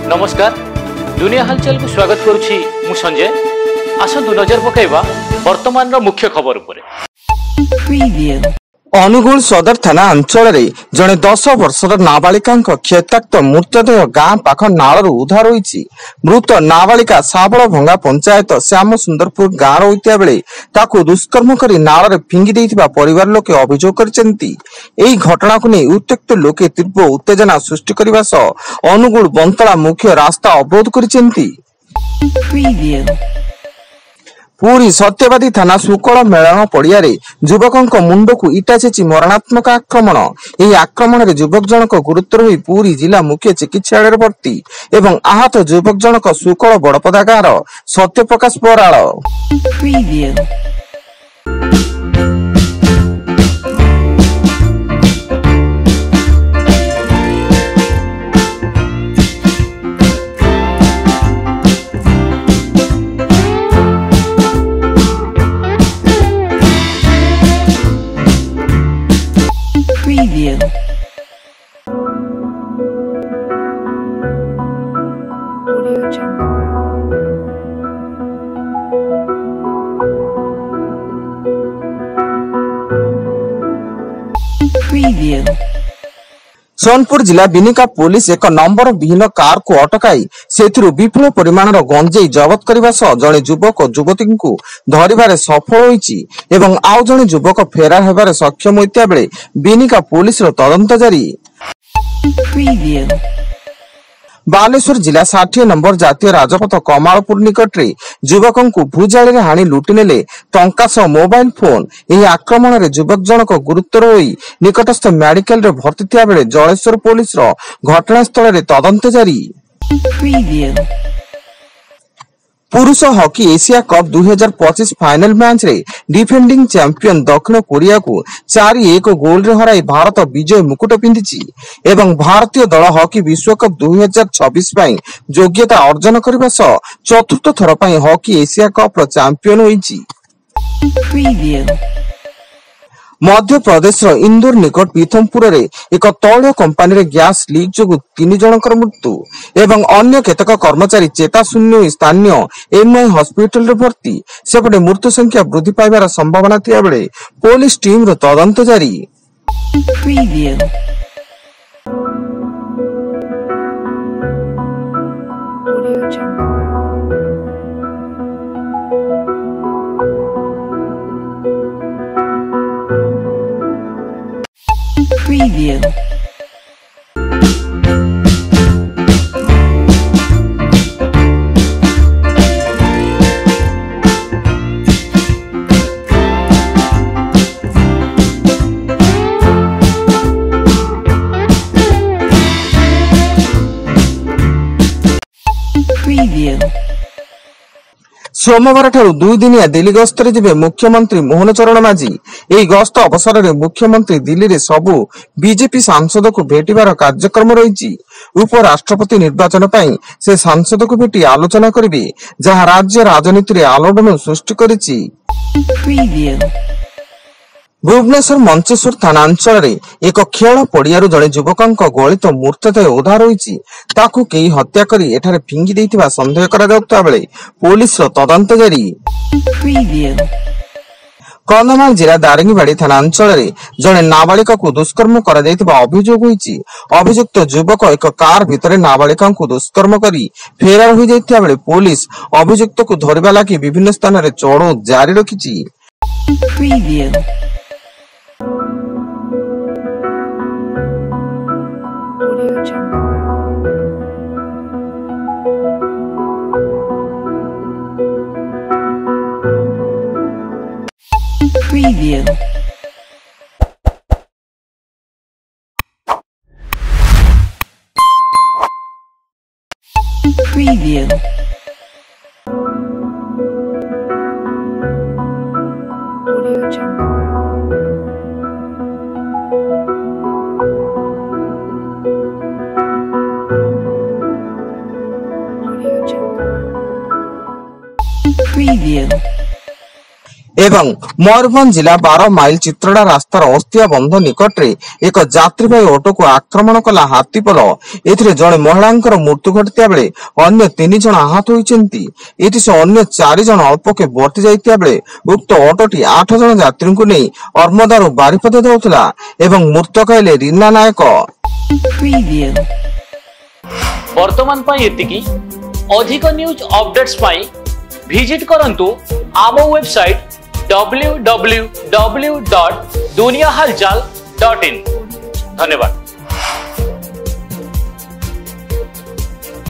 नमस्कार दुनिया हालचाल को स्वागत करुछि मु संजय। आसंतु नजर पकाइबा वर्तमान रो मुख्य खबर उपरे। अनुगुल सदर थाना अंचल जड़े 10 वर्षर नाबालिका क्षताक्त मृतदेह गां पाख नाल उद्धार होईछि। मृत नाबालिका साबल भंगा पंचायत श्याम सुंदरपुर गांव होइता बेले ताकू दुष्कर्म करी नाल रे फिंगी देइथिबा परिवार लोके अभियोग करछन्ती। एही घटना को नै उत्त्यक्त लोके तीव्र उत्तेजना सृष्टि करबा सह अनुगुल बंतला मुख्य रास्ता अवरोध करछन्ती। पूरी सत्यवादी थाना सुकल मेलन पड़िया युवकों मुंड को इटा छेची मरणात्मक आक्रमण। यह आक्रमण में युवक जनक गुरुतर हुई पूरी जिला मुख्य चिकित्सालय भर्ती एवं आहत युवक जनक सुकल बड़पदा गाँव सत्यप्रकाश बराड़। सोनपुर जिला बिनिका पुलिस एक नंबर विहीन कार को अटकाई सेथिरु विपुल परिमाण गंजेई जबत करने सह जड़े युवक युवती को धरबार सफल होईछि एवं आउ जड़े युवक फेरार होबार सक्षम होइता बेले बिनिका पुलिस तदंत जारी। बालेश्वर जिला 60 नंबर जातीय राजपथ कमालपुर निकट में युवकों को भूजाली हाणी लुटि नेले टंका सह मोबाइल फोन। यह आक्रमण में युवक जनक गुरुतर होई निकटस्थ मेडिकल रे भर्ती थिया बेले जलेश्वर पुलिस घटनास्थल रे तदंत जारी। पुरुष hockey Asia cup 2025 final match रे डिफेंडिंग चैंपियन दक्षिण कोरिया को 4-1 गोल रे हराई भारत विजय मुकुट पिंधिछि एवं भारतीय दल हॉकी विश्वकप 2026 पई योग्यता अर्जन करबा सह चतुर्थ थर पई हॉकी एशिया कप रो चैंपियन होईछि। मध्य प्रदेश इंदौर निकट पीथमपुर रे एक तैल कंपानी रे गैस लीक जोगु 3 जनकर मृत्यु एवं अन्य केतक कर्मचारी चेताशून्य स्थानीय एमआई हॉस्पिटल रे भर्ती। सेपटे मृत्यु संख्या वृद्धि पाइबार संभावना थिया बेले पुलिस टीम रो तदंत जारी। सोमवार ठारू 2 दिनिया दिल्ली गस्त रे जिबे मुख्यमंत्री मोहन चरण माझी। एही गस्त अवसर रे मुख्यमंत्री दिल्ली रे सबु बीजेपी सांसद को भेटिबार कार्यक्रम रहिछि। उपराष्ट्रपति निर्वाचन पई से सांसद को भेटी आलोचना करिवे जहां राज्य राजनीति रे आलोड़न सृष्टि करिछि। भुवनेश्वर मंचेश्वर थाना अंचल एक खेल पड़िया जड़े युवकों गलित मृतदेह उद्धार होईछि। ताकू केही हत्या करी एठारे फिंगी देइथिबा संदेह करा जाउता बेले पुलिस रो तदंत जारी। कंधमाल जिला दारिंगीबाड़ी थाना अंचल जड़े नाबालिका को दुष्कर्म करा जाइथिबा अभियोग होईछि। अभियुक्त युवक एक कार भितरे नाबालिका को दुष्कर्म करी फेरार होई जाइथिबा बेले पुलिस अभियुक्त को धरिबा लागि विभिन्न स्थान रे चढ़ऊ जारी रखिछि। एवं मयूरभंज जिला 12 माइल चित्रड़ा रास्तार अस्तिया बंध निकट रे एक यात्रीवाही ऑटो को आक्रमण कला हाथीपल। एथिरे जणे महिलांकर मृत्यु घटिता बेले अन्य 3 जण आहत होइचंती। एथि से अन्य 4 जण अल्पके बर्ती जाइतिया बेले उक्त ऑटोटी 8 जण यात्री को नहीं अर्मदारू बारिपदा जाउथला एवं मृतक हेले रीना नायक। वर्तमान पाई एतिकी अधिक न्यूज अपडेट्स पाई विजिट करंतु आम वेबसाइट www.duniyahalchal.in। धन्यवाद।